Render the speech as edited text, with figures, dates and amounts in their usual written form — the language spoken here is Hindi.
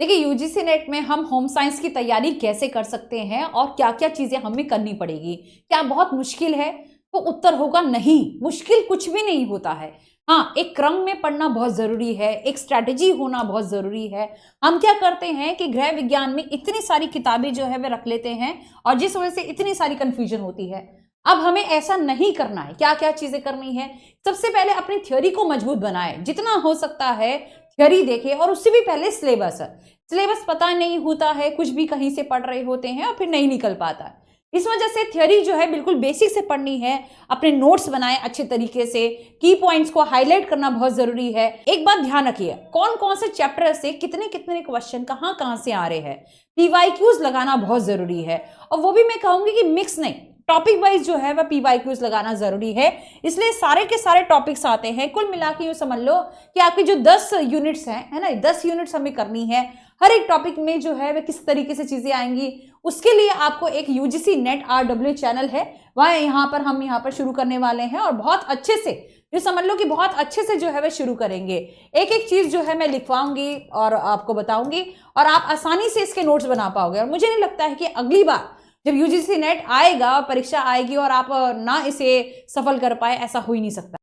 देखिए, यूजीसी नेट में हम होम साइंस की तैयारी कैसे कर सकते हैं और क्या-क्या चीज़ें हमें करनी पड़ेगी? क्या बहुत मुश्किल है? तो उत्तर होगा नहीं, मुश्किल कुछ भी नहीं होता है। हाँ, एक क्रम में पढ़ना बहुत ज़रूरी है, एक स्ट्रैटेजी होना बहुत ज़रूरी है। हम क्या करते हैं कि गृह विज्ञान में इतनी सारी किताबें जो है, वे रख लेते हैं और जिस वजह से इतनी सारी कन्फ्यूजन होती है। अब हमें ऐसा नहीं करना है। क्या-क्या चीज़ें करनी है? सबसे पहले अपनी थ्योरी को मजबूत बनाएँ, जितना हो सकता है थ्योरी देखें और उससे भी पहले सिलेबस। सिलेबस पता नहीं होता है, कुछ भी कहीं से पढ़ रहे होते हैं और फिर नहीं निकल पाता है। इस वजह से थ्योरी जो है बिल्कुल बेसिक से पढ़नी है, अपने नोट्स बनाएं अच्छे तरीके से, की पॉइंट्स को हाईलाइट करना बहुत जरूरी है। एक बात ध्यान रखिए, कौन-कौन से चैप्टर से कितने-कितने क्वेश्चन कहाँ-कहाँ से आ रहे हैं। पीवाईक्यूज लगाना बहुत जरूरी है और वो भी मैं कहूंगी कि मिक्स नहीं, टॉपिक वाइज जो है वह पीवाईक्यूज लगाना जरूरी है। इसलिए सारे के सारे टॉपिक्स आते हैं। कुल मिला के यूं समझ लो कि आपकी जो 10 यूनिट्स हैं, है ना, 10 यूनिट्स हमें करनी है। हर एक टॉपिक में जो है वह किस तरीके से चीजें आएंगी, उसके लिए आपको एक यूजीसी नेट RW चैनल है, वह हम यहाँ पर शुरू करने वाले हैं और बहुत अच्छे से, ये समझ लो कि बहुत अच्छे से जो है वह शुरू करेंगे। एक एक चीज जो है मैं लिखवाऊंगी और आपको बताऊंगी और आप आसानी से इसके नोट्स बना पाओगे। और मुझे नहीं लगता है कि अगली बार जब यूजीसी नेट आएगा, परीक्षा आएगी और आप ना इसे सफल कर पाए, ऐसा हो ही नहीं सकता।